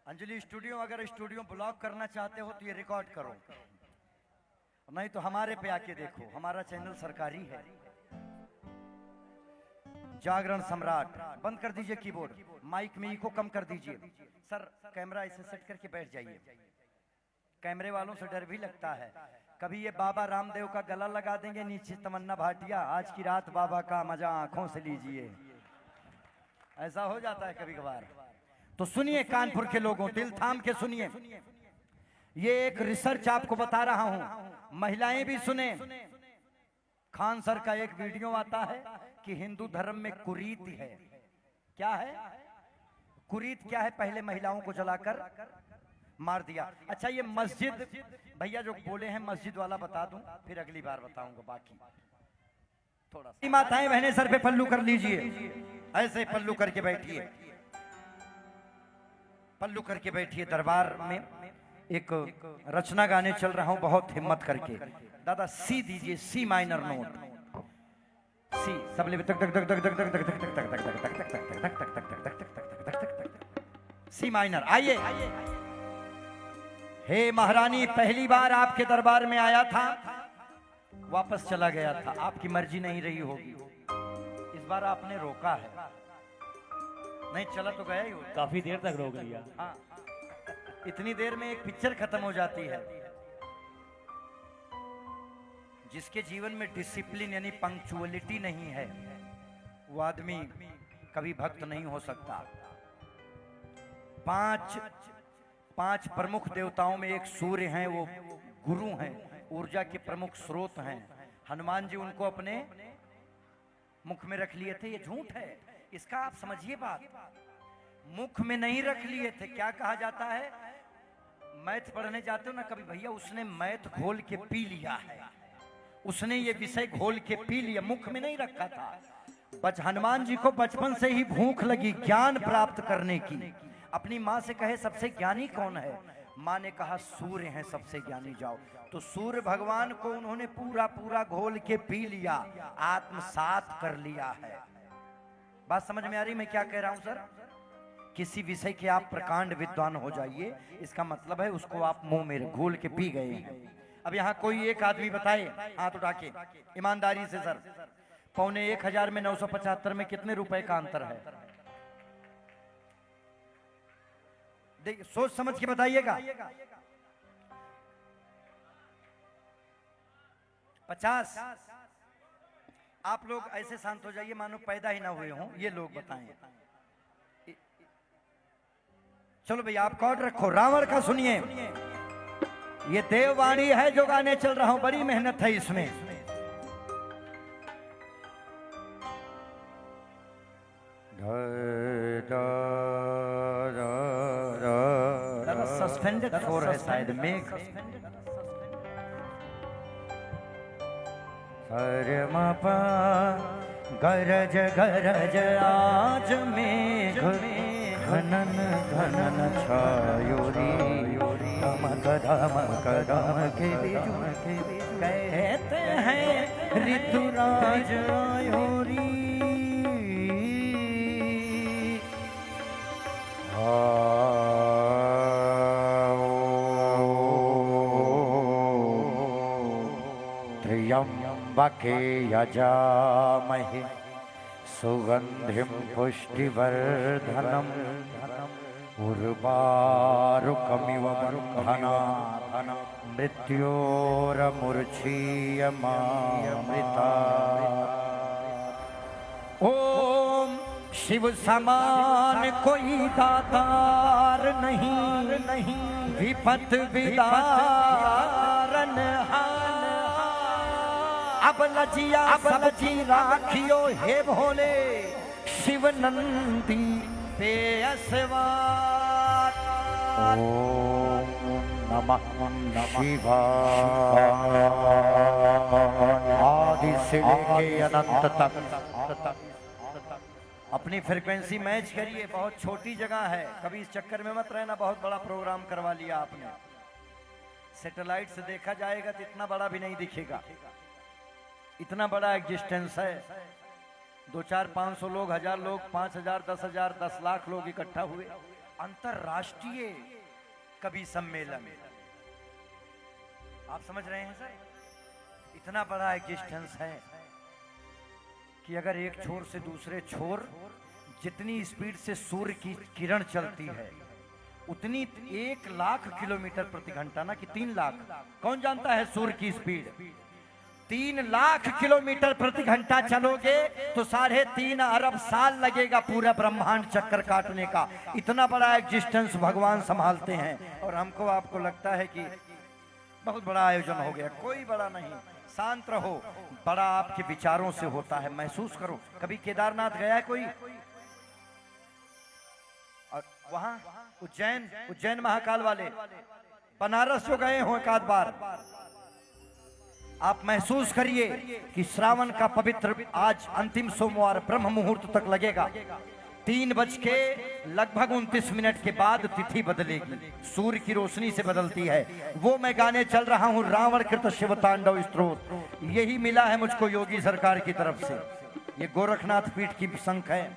Anjali studio, अगर studio block करना चाहते हो तो ये रिकॉर्ड करो, नहीं तो हमारे पे आके देखो, हमारा चैनल सरकारी है। जागरण सम्राट, बंद कर दीजिए कीबोर्ड, माइक में इको कम कर दीजिए। सर कैमरा ऐसे सेट करके बैठ जाइए, कैमरे वालों से डर भी लगता है, कभी ये बाबा रामदेव का गला लगा देंगे नीचे तमन्ना भाटिया, आज की रात बाबा का मजा आंखों से लीजिए, ऐसा हो जाता है कभी कभार। तो सुनिए कानपुर के लोगों, दिल थाम के सुनिए, ये एक रिसर्च आपको बता रहा हूं, महिलाएं भी सुने। खान सर का एक वीडियो आता है कि हिंदू धर्म में कुरीत है। क्या है कुरीत? क्या है? पहले महिलाओं को जलाकर मार दिया। अच्छा ये मस्जिद, भैया जो बोले हैं मस्जिद वाला बता दूं, फिर अगली बार बताऊंगा बाकी। थोड़ा सा माताएं बहनें सर पे पल्लू कर लीजिए, ऐसे पल्लू करके बैठिए, पल्लू करके बैठिए। दरबार में एक रचना गाने चल रहा हूं, बहुत हिम्मत करके। दादा सी दीजिए, सी माइनर नोट, सी सबले तक तक तक तक तक तक तक तक तक तक तक तक तक तक तक तक तक तक, सी माइनर। आइए। हे महारानी, पहली बार आपके दरबार में आया था, वापस चला गया था, आपकी मर्जी नहीं रही होगी, इस बार आपने रोका है। नहीं चला तो गया ही हो, काफी देर तक रोक लिया। हाँ, इतनी देर में एक पिक्चर खत्म हो जाती है। जिसके जीवन में डिसिप्लिन यानी पंक्चुअलिटी नहीं है, वो आदमी कभी भक्त नहीं हो सकता। पांच प्रमुख देवताओं में एक सूर्य हैं, वो गुरु हैं, ऊर्जा के प्रमुख स्रोत हैं। हनुमान जी उनको अपने मुख में रख लिए थे, ये झूठ है, इसका आप समझिए बात। मुख में नहीं रख लिए थे, क्या कहा जाता है, मैथ पढ़ने जाते हो ना कभी, भैया उसने मैथ घोल के पी लिया है, उसने ये विषय घोल के पी लिया, मुख में नहीं रखा था। हनुमान जी को बचपन से ही भूख लगी ज्ञान प्राप्त करने की। अपनी माँ से कहे सबसे ज्ञानी कौन है, माँ ने कहा सूर्य हैं सबसे ज्ञानी, जाओ। तो सूर्य भगवान को उन्होंने पूरा पूरा घोल के पी लिया, आत्मसात कर लिया है। बात समझ में आ रही मैं क्या कह रहा हूं सर? किसी विषय के आप प्रकांड विद्वान हो जाइए, इसका मतलब है उसको आप मुंह में घोल के पी गए हैं। अब यहाँ कोई एक आदमी बताए, हाथ उठा के ईमानदारी से, सर 1500 में 975 में कितने रुपए का अंतर है? देखिए सोच समझ के बताइएगा। 50। आप लोग ऐसे शांत हो जाइए मानो पैदा ही ना हुए हों, ये लोग बताएं। चलो भैया आप कॉर्ड रखो, रावण का सुनिए, ये देववाणी है जो गाने चल रहा हूं, बड़ी मेहनत है इसमें। सस्पेंडेड फ्लोर है शायद, मेघ गरज गरज आज मेघ घनन घनन छायोरी, दमक दमक दमक कहते हैं ऋतुराज आयोरी। त्र्यंबके यजामहे सुगंधिं पुष्टिवर्धनम् उर्वारुकमिव बन्धनान् मृत्योर्मूर्छीयमामृता। ओम शिव समान कोई दातार नहीं, विपत विदारन अब लजिया सब्जी राखियो हे भोले, शिव नंदी पेयसवार। ओम नमः शिवाय, आदि से लेके अनंत तक अपनी फ्रीक्वेंसी मैच करिए। बहुत छोटी जगह है, कभी इस चक्कर में मत रहना बहुत बड़ा प्रोग्राम करवा लिया आपने। सैटेलाइट से देखा जाएगा तो इतना बड़ा भी नहीं दिखेगा, इतना बड़ा एग्जिस्टेंस है। 200-400-500 लोग, 1000 लोग, 5000, 10,000, 10 लाख लोग इकट्ठा हुए, अंतरराष्ट्रीय कवि सम्मेलन। आप समझ रहे हैं सर, इतना बड़ा एग्जिस्टेंस है कि अगर एक छोर से दूसरे छोर जितनी स्पीड से सूर्य की किरण चलती है उतनी 1,00,000 किलोमीटर प्रति घंटा, ना कि 3 लाख, कौन जानता है सूर्य की स्पीड? 3 लाख किलोमीटर प्रति घंटा चलोगे तो 3.5 अरब साल लगेगा पूरा ब्रह्मांड चक्कर काटने का। इतना बड़ा एग्जिस्टेंस भगवान संभालते हैं और हमको आपको लगता है कि बहुत बड़ा आयोजन हो गया। कोई बड़ा नहीं, शांत रहो। बड़ा आपके विचारों से होता है, महसूस करो। कभी केदारनाथ गया है कोई? और वहां उज्जैन महाकाल वाले, बनारस जो गए हो एक आध बार, आप महसूस करिए कि श्रावण का पवित्र आज अंतिम सोमवार ब्रह्म मुहूर्त तक लगेगा। 3:29 के बाद तिथि बदलेगी, सूर्य की रोशनी से बदलती है। वो मैं गाने चल रहा हूं, रावण कृत शिव तांडव स्तोत्र। यही मिला है मुझको योगी सरकार की तरफ से। ये गोरखनाथ पीठ की संख है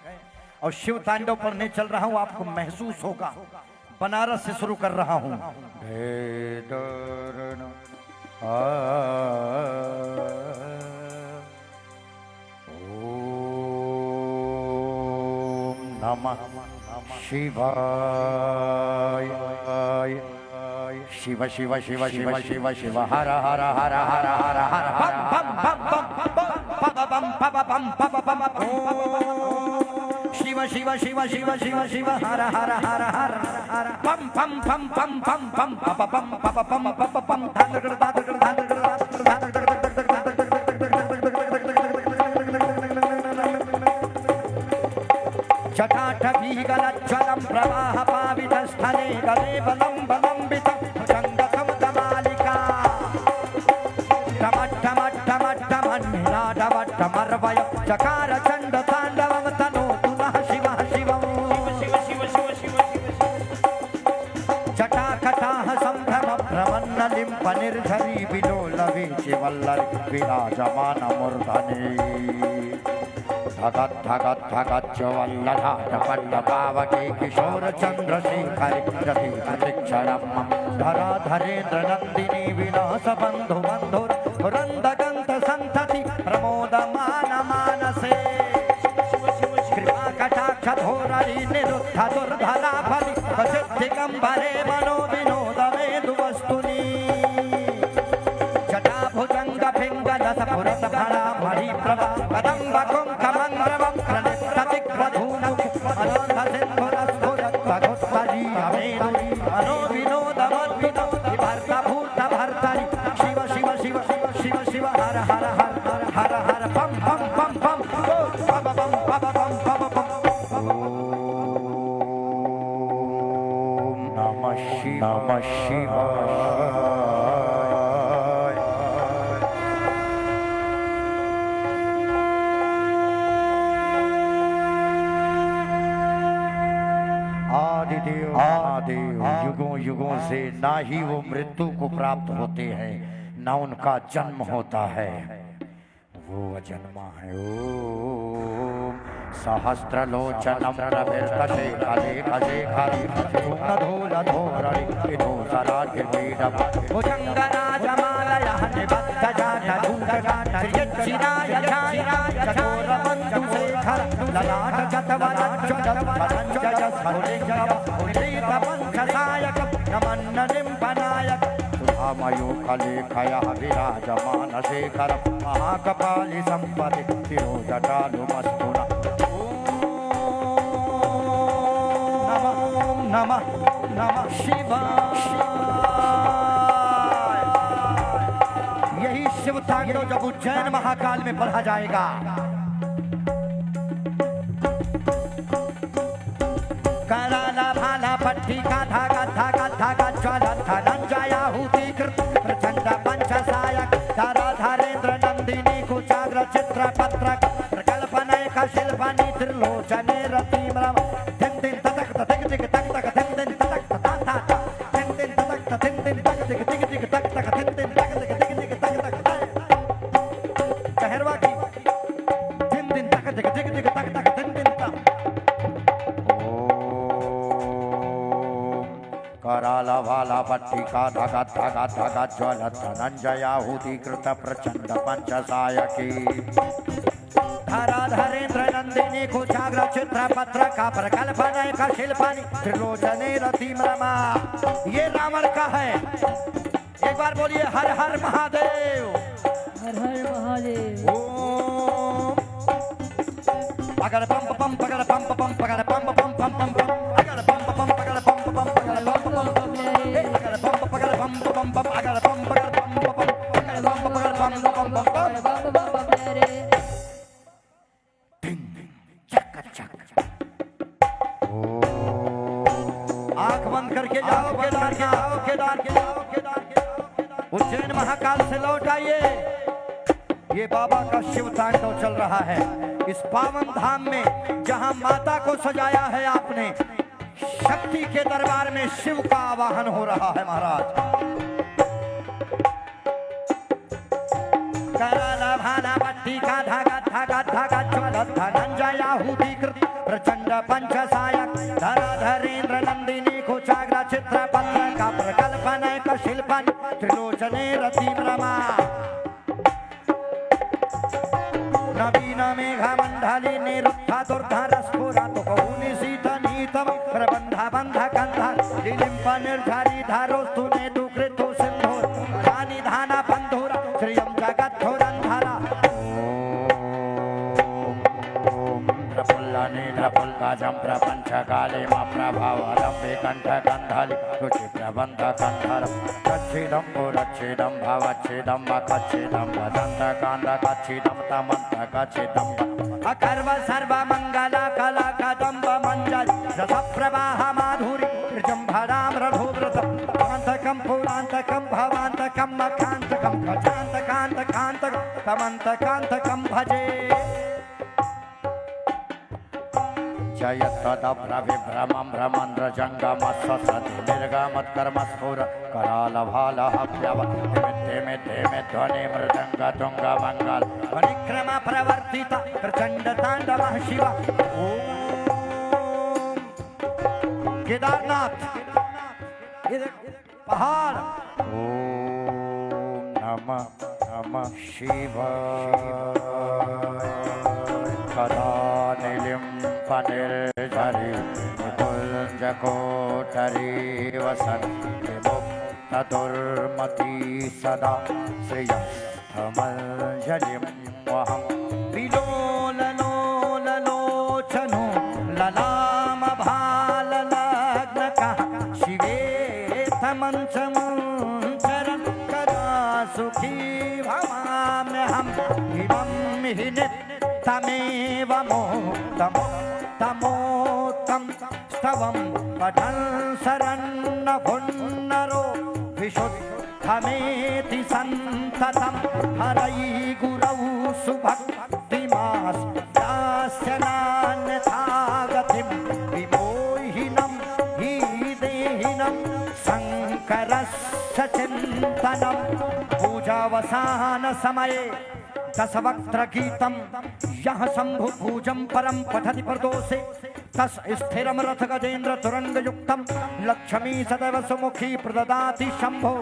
और शिव तांडव पढ़ने चल रहा हूं, आपको महसूस होगा। बनारस से शुरू कर रहा हूं। नमः शिवाय। शिव शिव शिव शिव शिव शिव हर हर हर हर हर हर शिव शिव शिव शिव शिव शिव हर हर हर हर हर पम पम पम पम पम पम पम पम पम पम पम जटाटवीगलज्ज्वलं प्रवाह पावितस्थले गले बलं बलम्बितं भुजङ्गतं दमालिका टमट्टमट्टमट्टमन्निनादवट्टमर्वय चकार चण्डताण्डवं तनोतु नः शिवः शिवम् जटाकटाः सम्भ्रमभ्रमन्नलिम्पनिर्झरी विलोलवीचिवल्लरि विराजमानमूर्धने धगत धगत धगत ज्वल्ललाट पल्लवावके किशोर चंद्रशेखर रतिक्षणम धराधरेन्द्र नंदिनी विलास बंधु बंधुर रंदगंत संतति प्रमोदमान मानसे कृपा कटाक्ष धोररी निरुद्ध दुर्धरा फलि सिद्धिगंबरे मनो विनोद मेदु वस्तुनि जटा भुजंग पिंगल सपुरत भरा मणि प्रभा कदम्ब कुंकमंद्रवं प्रणिततिग्रधूनं अनंत सिंधुरस्फुरत् भगवत्तरी अमेरुरि मनो विनोदमद्भुतं विभर्त भूत भर्तरि शिव शिव शिव शिव शिव हर हर हर हर हर पम पम पम पम पम पम पम पम पम पम। ओम नमः शिवाय। आदिदेव युगों युगों से ना ही वो मृत्यु को प्राप्त होते हैं, ना उनका जन्म होता है, वो अजन्मा है। ओम सहस्त्रलोचनम प्रविर्तते कले कले कले धूलधूलधोरणि विधूसरागिर्वीरम् भुजङ्गराजमालयः निबद्धजाटधूतगाटर्यच्चिराय ध्यायाय चकोरमञ्जुशेखर ललाटचतवरच्युतपरञ्जय स्फुलिङ्गपञ्चसायकं नमन्नलिम्पनायक सुधामयो कलेखयः विराजमानशेखरं महाकपालि सम्पदि शिरोजटालुमस्तु नमः नमः शिवाय। यही शिव तांडव जब उज्जैन महाकाल में पढ़ा जाएगा, कराला भाला पट्टी का धागा धागा धागा ज्वाला धनंजयाहुति कृत प्रचंड पंचसायक धराधरेन्द्र नंदिनी कुचाग्र चित्र पत्रक प्रकल्पनैक शिल्पनि त्रिलोचने रतिम्रम दिन दिन ततक तक दिक तक तक दिन दिन ततक ता ता दिन दिन ततक दिन दिन तक दिक दिक दिक तक तक दिन दिन तक दिक दिक दिक तक तक कहरवा की दिन दिन तक दिक दिक दिक तक तक दिन दिन तक। कराला भाला पट्टिका धागा धागा धागा ज्वलत धनंजयाहुति कृत प्रचंड पंचसायकी धरा धरेन्द्र नंदिनी कुचाग्र चित्र पत्र का प्रकल्पना का शिल्पानी त्रिलोचने रतिम रमा। ये रावण का है। एक बार बोलिए हर हर महादेव, हर हर महादेव। ओम पगड़ पम पम पगड़ पम पम पगड़ पम पम पम पम पगड़ पम पम पगड़ पम पम पगड़ पम पम पगड़ पम पगड़ पम पम पम पगड़ पम पगड़ पम पम पगड़ पम पगड़ पम पम पम आंख बंद करके जाओ केदार के, आओ केदार के, आओ केदार के। उज्जैन महाकाल से लौट आइए। ये बाबा का शिव तांडव चल रहा है इस पावन धाम में, जहां माता को सजाया है आपने। शक्ति के दरबार में शिव का आवाहन हो रहा है महाराज। कराला भाला पट्टिका धागा धागा धागा ज्वलत धनंजयाहुति कृत प्रचंड पंचसायक धरा धरेन्द्र नंदिनी कुचाग्र चित्र पत्र का प्रकल्पना का शिल्पन त्रिलोचने रतिम रमा। नवीन मेघ मंडली निरुद्धा दुर्धा स्फुरा तो कौनि सीता नीतम प्रबंध बंध कंधा लिलिंप निर्धारी धारोस्तु ने तु कृतो सिंधु धानी धाना बंधुरा श्रियम जगद्धुरंधरा। प्रफुल्लाजम प्रपंच काले मा प्रभावलंबे कंठ कंधाली रुचि प्रबंध कंधर कच्छिदम पुरच्छिदम भवच्छिदम मकच्छिदम वदंत कांद कच्छिदम तमंत कच्छिदम अकर्व सर्व मंगल कला कदम्ब मंजल रस प्रवाह माधुरी जंभराम रघुव्रत कांतकम पुरांतकम भवांतकम मकांतकम खचांत कांत कांत तमंत कांतकम भजे। जयत्तदभ्रविभ्रमं भ्रमन्द्र जङ्गमस्सति निर्गमत्कर्मस्फुर करालभालहव्यव निमित्ते ध्वनि मृदङ्ग तुङ्ग मङ्गल परिक्रम प्रवर्तित प्रचण्ड ताण्डवः शिव। ओम केदारनाथ पहाड़। ओम नमः नमः शिवाय। कदा निर्झरी निकुंज कोठरी वसन विमुक्त दुर्मति सदा श्रियस्थमंजलिं वहं विलोललोललोचनो ललाम भाललग्नकः शिवेथमंचमंचरन् कदा सुखी भवाम्यहम् इमं हि तमेव मोक्तमोक्तं स्तवं पठन् शरन्न पुन्नरो विशुद्धमेति सन्ततं हरै गुरौ सुभक्तिमास्यास्य नान्यथा गतिं विमोहिनं हि देहिनं शङ्करस्य चिन्तनं पूजावसान समये दशवक्त्र गीतम यह शंभु पूजम परम पठति प्रदोषे तस स्थिरम रथ गजेन्द्र तुरंग युक्तम लक्ष्मी सदैव सुमुखी प्रददाति शंभो।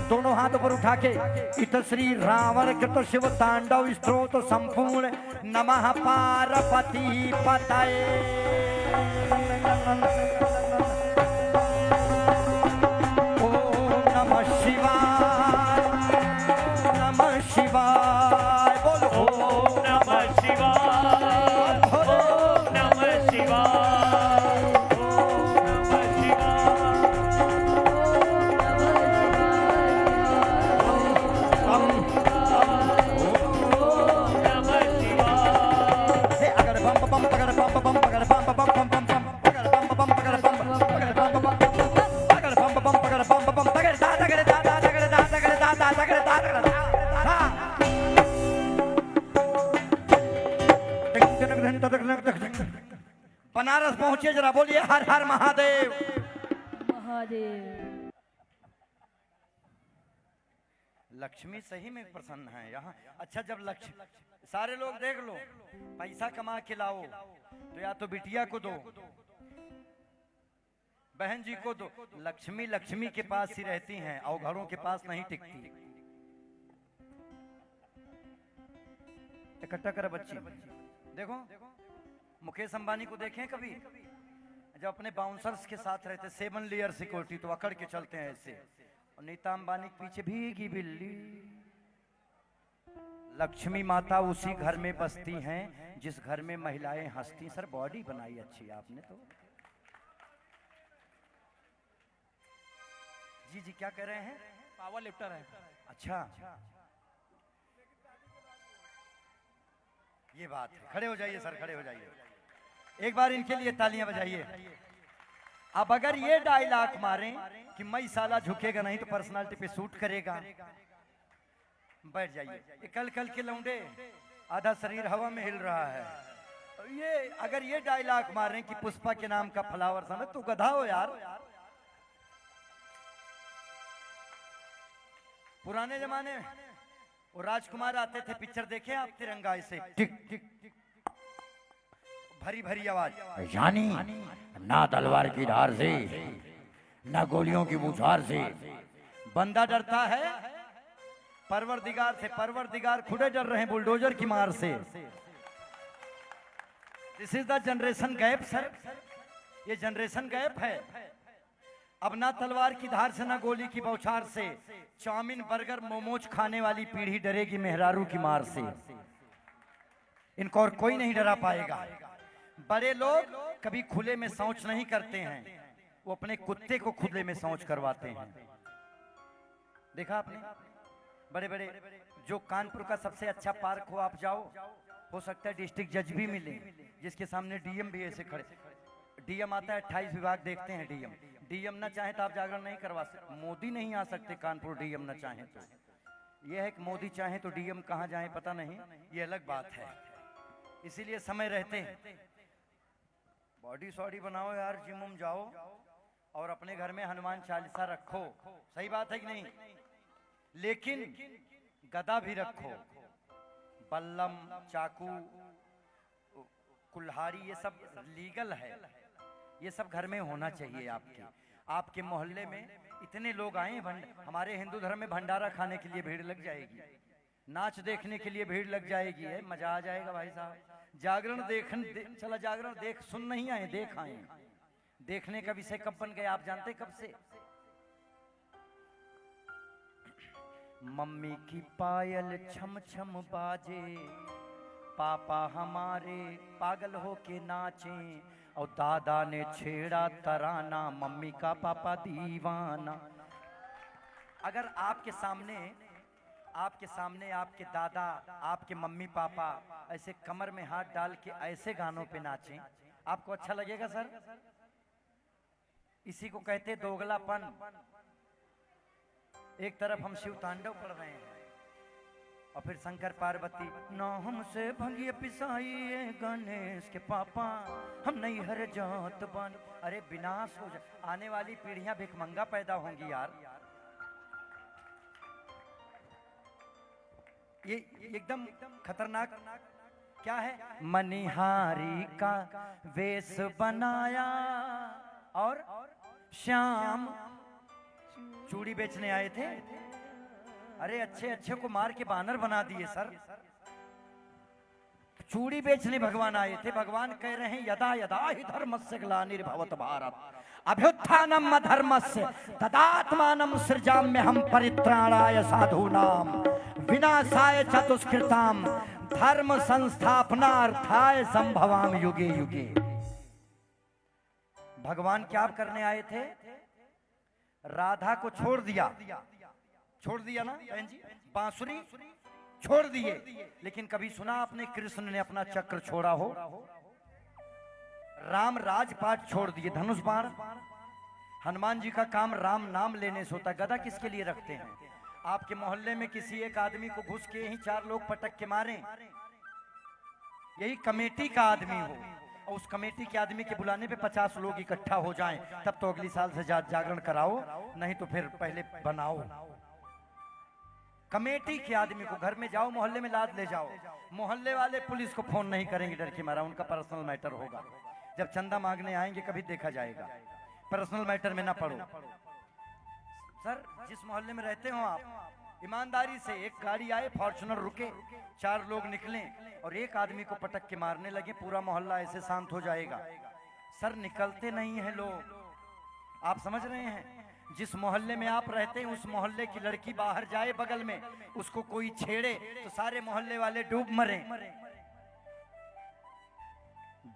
दोनों हाथ पर उठा के इत श्री रावण कृत शिव तांडव स्तोत्र संपूर्ण नमः पार्वती पतये। ओम नमः शिवाय, नमः शिवाय। बनारस पहुंचे जरा बोलिए हर हर महादेव महादेव। लक्ष्मी सही में प्रसन्न है यहाँ। अच्छा जब लक्ष्मी सारे लोग देख लो पैसा कमा के लाओ तो या तो बिटिया को दो बहन जी को दो। लक्ष्मी लक्ष्मी के पास ही रहती हैं, अवघड़ों के पास नहीं टिकती। इकट्ठा कर बच्ची। देखो मुकेश अंबानी को देखें कभी, जब अपने बाउंसर्स के साथ रहते 7 लेयर सिक्योरिटी, तो अकड़ के चलते हैं ऐसे। और नीता अंबानी के पीछे भीगी बिल्ली। लक्ष्मी माता उसी घर में बसती हैं जिस घर में महिलाएं हंसती। सर बॉडी बनाई अच्छी आपने तो। जी जी क्या कह रहे हैं? पावर लिफ्टर है। अच्छा ये बात है। खड़े हो जाइए सर, खड़े हो जाइए। एक बार इनके लिए तालियां बजाइए। अब अगर ये डायलॉग मारें कि मैं साला झुकेगा नहीं तो पर्सनालिटी पे सूट करेगा, बैठ जाइए। ये कल कल के लौंडे, आधा शरीर हवा में हिल रहा है। ये अगर ये डायलॉग मारें कि पुष्पा के नाम का फ्लावर समझ, तू गधा हो यार। पुराने जमाने में वो राजकुमार आते थे, पिक्चर देखे आप? तिरंगा ऐसे टिक टिक टिक, भरी भरी आवाज, यानी ना तलवार की धार से ना गोलियों की बौछार से। बंदा डरता है परवरदिगार से, परवरदिगार खुदे डर रहे हैं बुलडोजर की मार से। This is the generation gap sir, ये जनरेशन गैप है। अब ना तलवार की धार से ना गोली की बौछार से, चाउमीन बर्गर मोमोज खाने वाली पीढ़ी डरेगी मेहरारू की मार से। इनको और कोई नहीं डरा पाएगा। बड़े लोग कभी खुले में शौच नहीं करते हैं, वो अपने कुत्ते को खुले में शौच करवाते हैं। देखा आपने? बड़े बड़े जो कानपुर का सबसे अच्छा पार्क हो, आप जाओ, हो सकता है डिस्ट्रिक्ट जज भी मिले, जिसके सामने डीएम भी ऐसे खड़े। डीएम आता है, 28 विभाग देखते हैं डीएम। डीएम ना चाहे तो आप जागरण नहीं करवा सकते। मोदी नहीं आ सकते कानपुर, डीएम ना चाहे तो। यह है कि मोदी चाहे तो डीएम कहां जाए पता नहीं, ये अलग बात है। इसीलिए समय रहते बॉडी सॉडी बनाओ यार, जिम उम जाओ और अपने घर में हनुमान चालीसा रखो। सही बात है कि नहीं? लेकिन गदा भी रखो, बल्लम, चाकू, कुल्हाड़ी, ये सब लीगल है। ये सब घर में होना चाहिए। आपके मोहल्ले में इतने लोग आए, हमारे हिंदू धर्म में भंडारा खाने के लिए भीड़ लग जाएगी, नाच देखने के लिए भीड़ लग जाएगी। है मजा आ जाएगा भाई साहब। जागरण चला जागरण देख सुन नहीं आए, देख आए। देखने का विषय कब बन गया आप जानते कब से? मम्मी की पायल छम छम बाजे, पापा हमारे पागल होके नाचे, और दादा ने छेड़ा तराना, मम्मी का पापा दीवाना। अगर आपके सामने आपके दादा, आपके मम्मी पापा ऐसे कमर में हाथ डाल के ऐसे गानों पे नाचें, आपको अच्छा लगेगा सर? इसी को कहते दोगलापन। एक तरफ हम शिव तांडव पढ़ रहे हैं और फिर शंकर पार्वती, ना हमसे भंगिया पिसाइए गणेश के पापा, हम नहीं हर जात बन। अरे विनाश हो जाए, आने वाली पीढ़ियां भिखमंगा पैदा होंगी यार। ये एकदम खतरनाक क्या है? मनिहारी का वेश बनाया और श्याम चूड़ी बेचने आए थे। अरे अच्छे अच्छे को मार के बानर बना दिए सर। चूड़ी बेचने भगवान आए थे। भगवान कह रहे हैं यदा यदा हि धर्मस्य ग्लानिर्भवत भारत अभ्युत्थानम् अधर्मस्य तदात्मानं सृजाम्यहं परित्राणाय साधूनां विनाशाय च दुष्कृतां धर्म संस्थापनार्थाय संभवामि युगे युगे। भगवान क्या करने आए थे? राधा को छोड़ दिया ना बहन जी, बांसुरी छोड़ दिए। लेकिन कभी सुना आपने कृष्ण ने अपना चक्र छोड़ा हो? राम राजपाट छोड़ दिए, धनुष बाण। हनुमान जी का काम राम नाम लेने से होता है। गदा किसके लिए रखते हैं? आपके मोहल्ले में किसी एक आदमी को घुस के ही 4 लोग पटक के मारें, यही कमेटी का आदमी हो और उस कमेटी के आदमी के बुलाने पे 50 लोग इकट्ठा हो जाएं, तब तो अगली साल से जागरण कराओ, नहीं तो फिर पहले बनाओ। कमेटी के आदमी को घर में जाओ, मोहल्ले में लाद ले जाओ। मोहल्ले वाले पुलिस को फोन नहीं करेंगे डर के मारा, उनका पर्सनल मैटर होगा। जब चंदा मांगने आएंगे कभी देखा जाएगा। पर्सनल मैटर में ना पड़ो। सर जिस मोहल्ले में रहते हो आप, ईमानदारी से एक गाड़ी आए, फॉर्च्यूनर रुके, 4 लोग निकले और एक आदमी को पटक के मारने लगे, पूरा मोहल्ला ऐसे शांत हो जाएगा? सर निकलते नहीं हैं लोग, आप समझ रहे हैं? जिस मोहल्ले में आप रहते हैं उस मोहल्ले की लड़की बाहर जाए बगल में, उसको कोई छेड़े तो सारे मोहल्ले वाले डूब मरे,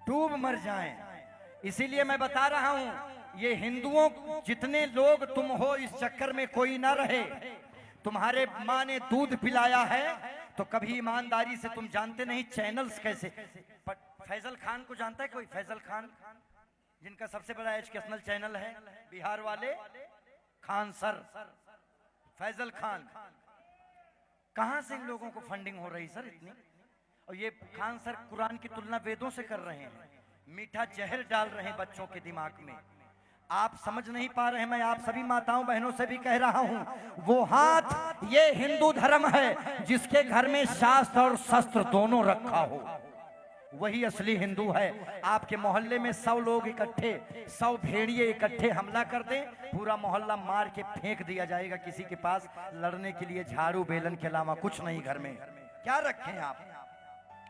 डूब मर जाएं। इसीलिए मैं बता रहा हूं, ये हिंदुओं जितने लोग तुम हो, इस चक्कर में कोई ना रहे। तुम्हारे माँ ने दूध पिलाया है तो कभी ईमानदारी से, तुम जानते नहीं चैनल्स कैसे। फैजल खान को जानता है कोई? फैजल खान जिनका सबसे बड़ा एजुकेशनल चैनल है, बिहार वाले खान सर, फैजल खान। कहां से इन लोगों को फंडिंग हो रही सर इतनी? और ये खान सर कुरान की तुलना वेदों से कर रहे हैं, मीठा जहर डाल रहे हैं बच्चों के दिमाग में। आप समझ नहीं पा रहे हैं। मैं आप सभी माताओं बहनों से भी कह रहा हूं, वो हाथ ये हिंदू धर्म है जिसके घर में शास्त्र और शस्त्र दोनों रखा हो, वही असली हिंदू है। आपके मोहल्ले में 100 लोग इकट्ठे, 100 भेड़िए इकट्ठे हमला कर दें, पूरा मोहल्ला मार के फेंक दिया जाएगा। किसी के पास लड़ने के लिए झाड़ू बेलन के अलावा कुछ नहीं घर में, क्या रखें आप?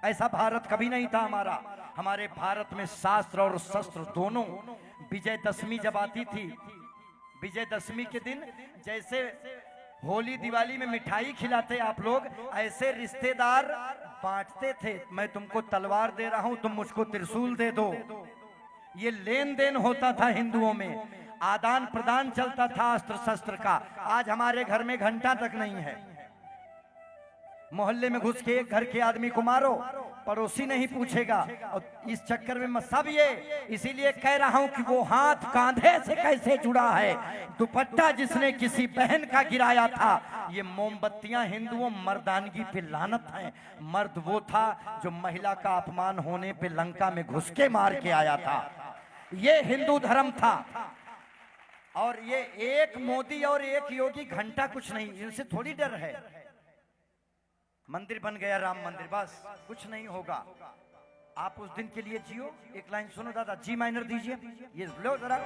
ऐसा भारत कभी नहीं था हमारा। हमारे भारत में शास्त्र और शस्त्र दोनों। विजयदशमी जब आती थी, विजयदशमी के दिन जैसे होली दिवाली में मिठाई खिलाते आप लोग, ऐसे रिश्तेदार बांटते थे। मैं तुमको तलवार दे रहा हूं, तुम मुझको त्रिशूल दे दो। ये लेन देन होता था हिंदुओं में, आदान प्रदान चलता था अस्त्र शस्त्र का। आज हमारे घर में घंटा तक नहीं है। मोहल्ले में घुस के एक घर के आदमी को मारो, पड़ोसी नहीं पूछेगा। और इस चक्कर में सब ये, इसीलिए कह रहा हूं कि वो हाथ कांधे से कैसे जुड़ा है। दुपट्टा जिसने किसी बहन का गिराया था, ये मोमबत्तियां हिंदुओं मर्दानगी पे लानत है। मर्द वो था जो महिला का अपमान होने पे लंका में घुस के मार के आया था। ये हिंदू धर्म था। और ये एक मोदी और एक योगी घंटा कुछ नहीं, इनसे थोड़ी डर है। मंदिर बन गया राम मंदिर, बस कुछ नहीं होगा। आप उस दिन के लिए जियो। एक लाइन सुनो दादा, जी माइनर दीजिए, ये लो जरा।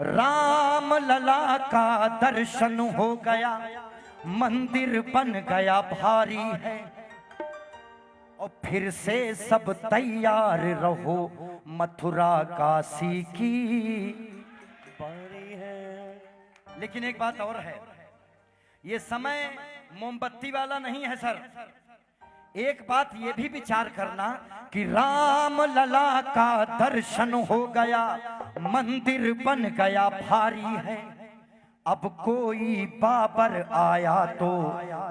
राम लला का दर्शन हो गया, मंदिर बन गया भारी है, और फिर से सब तैयार रहो, मथुरा काशी की बारी है। लेकिन एक बात और है, ये समय मोमबत्ती वाला नहीं है सर। एक बात ये भी विचार करना कि राम लला का दर्शन हो गया, मंदिर बन गया भारी है, अब कोई बाबर आया तो,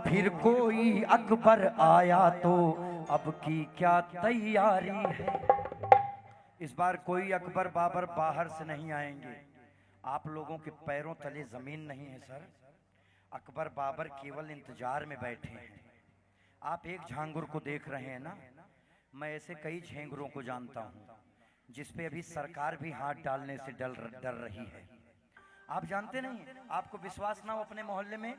फिर कोई अकबर आया तो, अब की क्या तैयारी है। इस बार कोई अकबर बाबर बाहर से नहीं आएंगे। आप लोगों के पैरों तले जमीन नहीं है सर। अकबर बाबर केवल इंतजार में बैठे हैं। आप एक झांगुर को देख रहे हैं ना, मैं ऐसे कई झेंगुरों को जानता हूं जिसपे अभी सरकार भी हाथ डालने से डर रही है। आप जानते नहीं, आपको विश्वास ना हो, अपने मोहल्ले में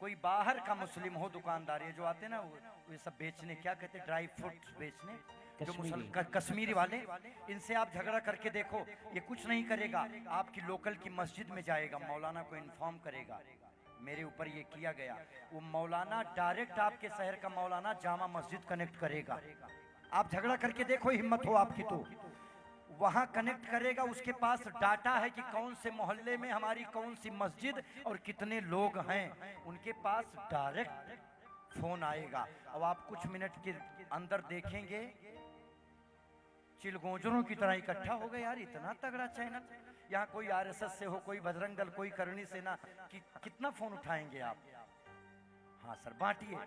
कोई बाहर का मुस्लिम हो, दुकानदार ये जो आते ना, वो सब बेचने, क्या कहते हैं, ड्राई फ्रूट्स बेचने, जो कश्मीरी वाले, इनसे आप झगड़ा करके देखो, ये कुछ नहीं करेगा। आपकी लोकल की मस्जिद में जाएगा, मौलाना को इन्फॉर्म करेगा मेरे ऊपर ये किया गया। वो मौलाना डायरेक्ट आपके शहर का मौलाना जामा मस्जिद कनेक्ट करेगा। आप झगड़ा करके देखो, हिम्मत हो आपकी तो वहां कनेक्ट करेगा। उसके पास डाटा है कि कौन से मोहल्ले में हमारी कौन सी मस्जिद और कितने लोग हैं। उनके पास डायरेक्ट फोन आएगा। अब आप कुछ मिनट के अंदर देखेंगे चिलगोजरों की तरह इकट्ठा हो गए। यार इतना तगड़ा चैनल, यहाँ कोई आरएसएस से हो, कोई बजरंग दल, कोई करणी सेना, कितना फोन उठाएंगे आप? हाँ सर, बांटिए।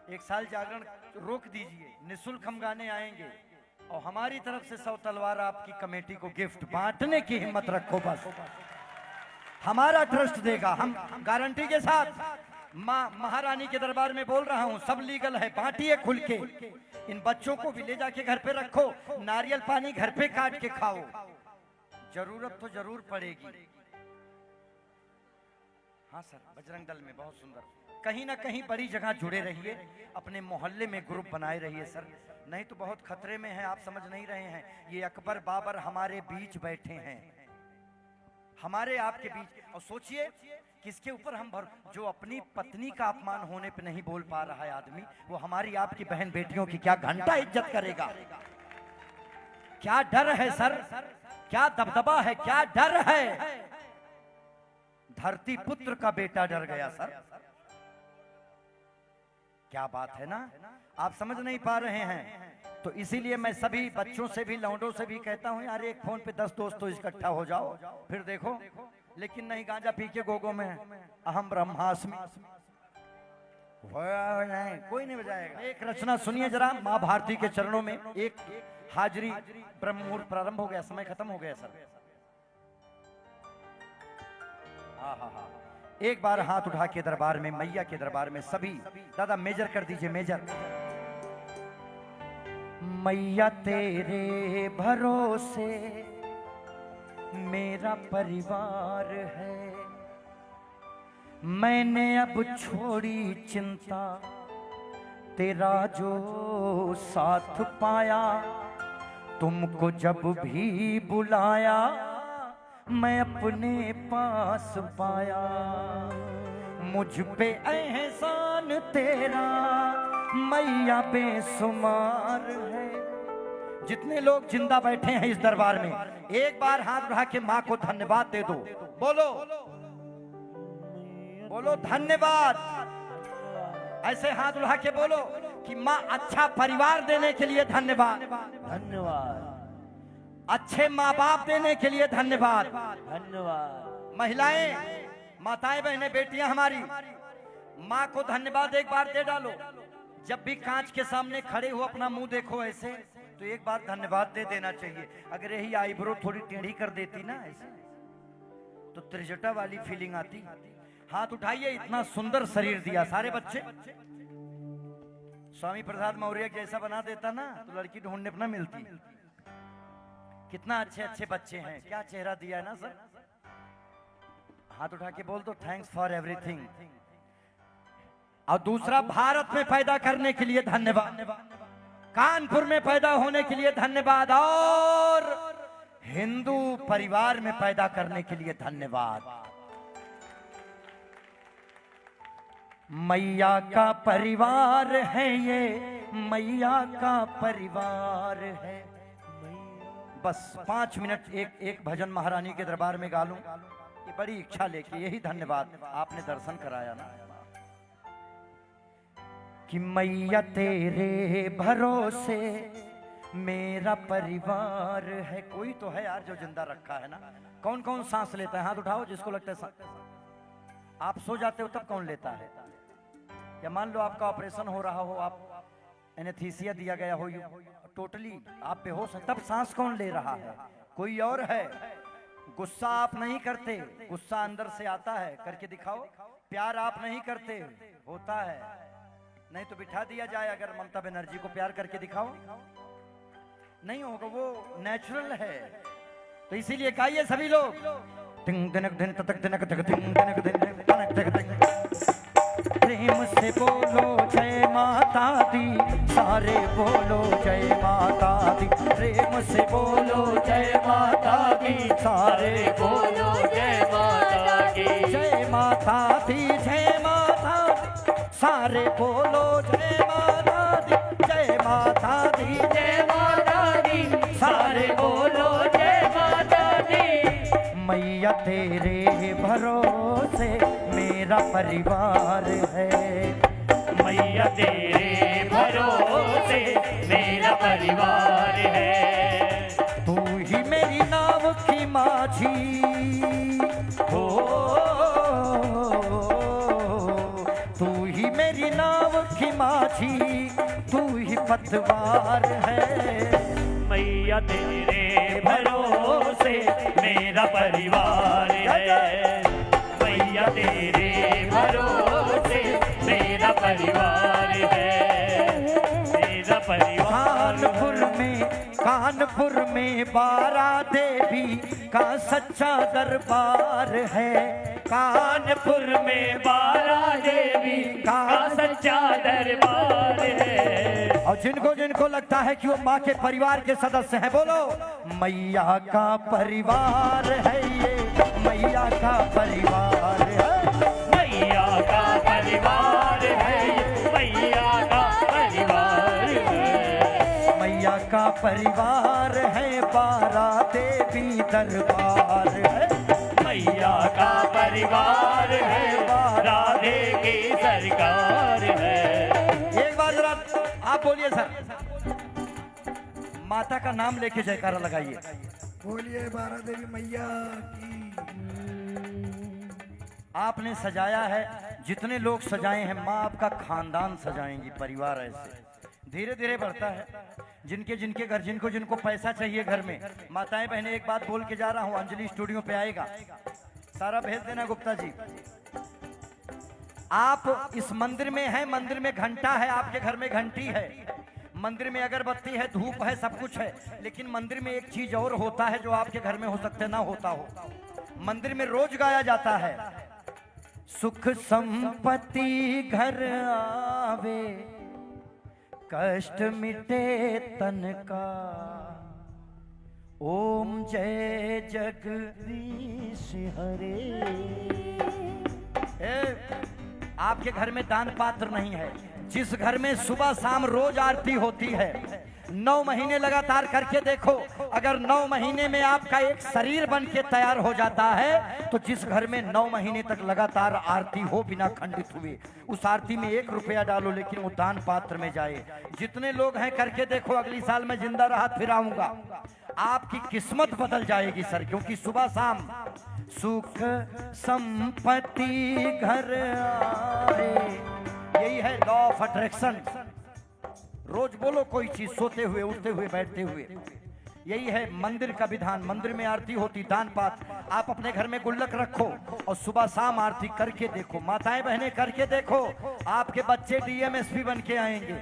एक साल जागरण रोक दीजिए, निःशुल्क हम गाने आएंगे, और हमारी तरफ से 100 तलवार आपकी कमेटी को गिफ्ट। बांटने की हिम्मत रखो, बस हमारा ट्रस्ट देगा, हम गारंटी के साथ। माँ महारानी के दरबार में बोल रहा हूँ, सब लीगल है, बांटिए खुल के। इन बच्चों को भी ले जाके घर पे रखो, नारियल पानी घर पे काट के खाओ, जरूरत तो जरूर पड़ेगी। हाँ सर, बजरंग दल में बहुत सुंदर। कहीं ना कहीं बड़ी जगह जुड़े रहिए, अपने मोहल्ले में ग्रुप बनाए रहिए सर। नहीं तो बहुत खतरे में है, आप समझ नहीं रहे हैं। ये अकबर बाबर हमारे बीच बैठे हैं, हमारे आपके बीच। और सोचिए किसके ऊपर हम जो अपनी पत्नी का अपमान होने पे नहीं बोल पा रहा है आदमी, वो हमारी आपकी बहन बेटियों की क्या घंटा इज्जत करेगा। क्या डर है सर, क्या दबदबा है, क्या डर है। धरती पुत्र का बेटा डर गया सर, क्या बात है ना। आप समझ नहीं पा रहे हैं। तो इसीलिए मैं सभी बच्चों से भी लौंडों से भी कहता हूं, यार एक फोन पे 10 दोस्त तो इकट्ठा हो जाओ, फिर देखो। लेकिन नहीं, गांजा पी के गोगो में अहम ब्रह्मास्मि नहीं, कोई नहीं बजाएगा। एक रचना सुनिए जरा, माँ भारती के चरणों में एक हाजिरी। ब्रह्म मुहूर्त प्रारंभ हो गया, समय खत्म हो गया सर। हाँ, एक बार हाथ उठा के दरबार में, मैया के दरबार में सभी। दादा मेजर कर दीजिए, मेजर। मैया तेरे भरोसे मेरा परिवार है, मैंने अब छोड़ी चिंता, तेरा जो साथ पाया, तुमको जब भी बुलाया मैं अपने पास पाया। मुझ पे एहसान तेरा मैया बेशुमार है। जितने लोग जिंदा बैठे हैं इस दरबार में, एक बार हाथ उठा के माँ को धन्यवाद दे दो। बोलो बोलो धन्यवाद। ऐसे हाथ उठा के बोलो कि माँ अच्छा परिवार देने के लिए धन्यवाद, धन्यवाद। अच्छे माँ बाप देने के लिए धन्यवाद, धन्यवाद। महिलाएं, माताएं, बहनें, बेटियां हमारी, माँ को धन्यवाद एक बार दे डालो। जब भी कांच के सामने खड़े हो अपना मुंह देखो ऐसे, तो एक बार धन्यवाद दे देना चाहिए। अगर यही आईब्रो थोड़ी टेढ़ी कर देती ना ऐसे, तो त्रिजटा वाली फीलिंग आती। हाथ उठाइए, इतना सुंदर शरीर दिया। सारे बच्चे स्वामी प्रसाद मौर्य जैसा बना देता ना, तो लड़की ढूंढने पर ना मिलती। कितना अच्छे अच्छे बच्चे हैं, क्या चेहरा दिया है ना सर। हाथ उठा के बोल दो थैंक्स फॉर एवरीथिंग। और दूसरा, भारत में पैदा करने के लिए धन्यवाद, कानपुर में पैदा होने के लिए धन्यवाद, और हिंदू परिवार में पैदा करने के लिए धन्यवाद। मैया का परिवार है ये, मैया का परिवार है। बस 5 मिनट एक भजन महारानी के दरबार में गा लूं, ये बड़ी इच्छा लेके। यही धन्यवाद, आपने दर्शन कराया ना। कि मैया तेरे भरोसे मेरा परिवार है। कोई तो है यार जो जिंदा रखा है ना। कौन कौन सांस लेता है, हाथ उठाओ जिसको लगता है। आप सो जाते हो तब कौन लेता है? या मान लो आपका ऑपरेशन हो रहा हो, आप एनेस्थीसिया दिया गया हो, टोटली आप बेहोश हैं, तब सांस कौन ले रहा है? कोई और है। गुस्सा आप नहीं करते, गुस्सा अंदर से आता है, करके दिखाओ। प्यार आप नहीं करते, होता है। नहीं तो बिठा दिया जाए, अगर ममता बनर्जी को प्यार करके दिखाओ, नहीं होगा, वो नेचुरल है। तो इसीलिए गाइए सभी लोग। प्रेम से बोलो जय माता दी, सारे बोलो जय माता दी। प्रेम से बोलो जय माता दी, सारे बोलो जय माता दी। जय माता दी, जय माता दी, सारे बोलो जय माता दी। जय माता दी, जय माता दी, सारे बोलो जय माता दी। मैया तेरे भरोसे मेरा परिवार है, मैया तेरे भरोसे मेरा परिवार है। तू ही मेरी नाव की माझी हो, तू ही मेरी नाव की माझी, तू ही पतवार है। मैया तेरे भरोसे मेरा परिवार है, मैया तेरे भरोसे मेरा परिवार है, मेरा परिवार। कानपुर में बारा देवी का सच्चा दरबार है। कानपुर में बारा देवी का सच्चा दरबार है। और जिनको जिनको लगता है कि वो माँ के परिवार के सदस्य हैं, बोलो मैया का परिवार है ये, मैया का परिवार है, मैया का परिवार है ये, मैया का परिवार है। मैया का परिवार है, 12 देवी दरबार है, मैया का परिवार है, राधे की सरकार है। एक बार जरा आप बोलिए सर, माता का नाम लेके जयकारा लगाइए। बोलिए 12 देवी मैया की। आपने सजाया है, जितने लोग सजाए हैं माँ आपका खानदान सजाएंगी, परिवार ऐसे धीरे धीरे बढ़ता है। जिनके जिनके घर जिनको जिनको पैसा चाहिए घर में, माताएं बहनें एक बात बोल के जा रहा हूँ, अंजलि स्टूडियो पे आएगा, सारा भेज देना गुप्ता जी। आप इस मंदिर में हैं, मंदिर में घंटा है, आपके घर में घंटी है, मंदिर में अगरबत्ती है, धूप है, सब कुछ है, लेकिन मंदिर में एक चीज और होता है जो आपके घर में हो सकते ना होता हो। मंदिर में रोज गाया जाता है, सुख संपत्ति घर आवे, कष्ट मिटे तन का, ओम जय जगदीश हरे। आपके घर में दान पात्र नहीं है, जिस घर में सुबह शाम रोज आरती होती है, 9 महीने लगातार करके देखो, अगर 9 महीने में आपका एक शरीर बन के तैयार हो जाता है, तो जिस घर में 9 महीने तक लगातार आरती हो बिना खंडित हुए, उस आरती में 1 रुपया डालो, लेकिन वो दान पात्र में जाए। जितने लोग हैं करके देखो, अगली साल मैं जिंदा रहा फिर आऊंगा, आपकी किस्मत बदल जाएगी सर, क्योंकि सुबह शाम सुख संपत्ति घर आए, यही है लॉ ऑफ अट्रैक्शन। रोज बोलो कोई चीज, सोते हुए, उठते हुए, बैठते हुए, यही है मंदिर का विधान। मंदिर में आरती होती, दान पात, आप अपने घर में गुल्लक रखो और सुबह शाम आरती करके देखो, माताएं बहनें करके देखो, आपके बच्चे डीएमएसपी बन के आएंगे।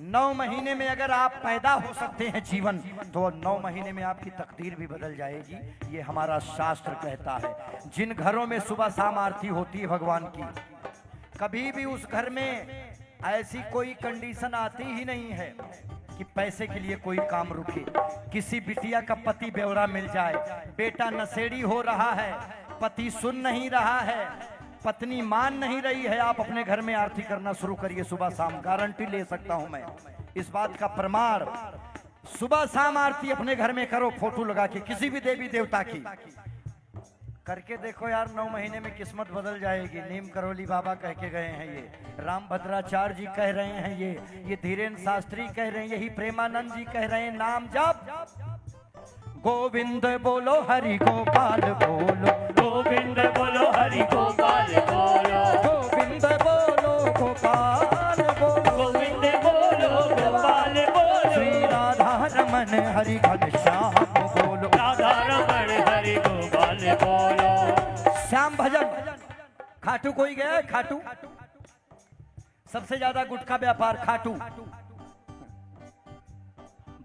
9 महीने में अगर आप पैदा हो सकते हैं जीवन, तो 9 महीने में आपकी तकदीर भी बदल जाएगी, ये हमारा शास्त्र कहता है। जिन घरों में सुबह शाम आरती होती है भगवान की, कभी भी उस घर में ऐसी कोई कंडीशन आती ही नहीं है कि पैसे के लिए कोई काम रुके। किसी बिटिया का पति बेवड़ा मिल जाए, बेटा नशेड़ी हो रहा है, पति सुन नहीं रहा है, पत्नी मान नहीं रही है, आप अपने घर में आरती करना शुरू करिए सुबह शाम, गारंटी ले सकता हूं मैं इस बात का प्रमाण। सुबह शाम आरती अपने घर में करो, फोटो लगा के, किसी भी देवी देवता की, करके देखो यार, 9 महीने में किस्मत बदल जाएगी। नीम करोली बाबा कह के गए हैं, ये राम भद्राचार्य जी कह रहे हैं, ये धीरेन्द्र शास्त्री कह रहे हैं, यही प्रेमानंद जी कह रहे हैं। नाम जप गोविंद बोलो, हरि गोपाल बोलो, गोविंद बोलो, हरि गोपाल बोलो, गोविंद बोलो, गोपाल बोलो, गोविंद बोलो, गोपाल बोलो, श्री राधा रमन हरि घनश्याम बोलो, राधा रमण हरि गोपाल बोलो। श्याम भजन। खाटू कोई गया है? खाटू सबसे ज्यादा गुटखा व्यापार खाटू,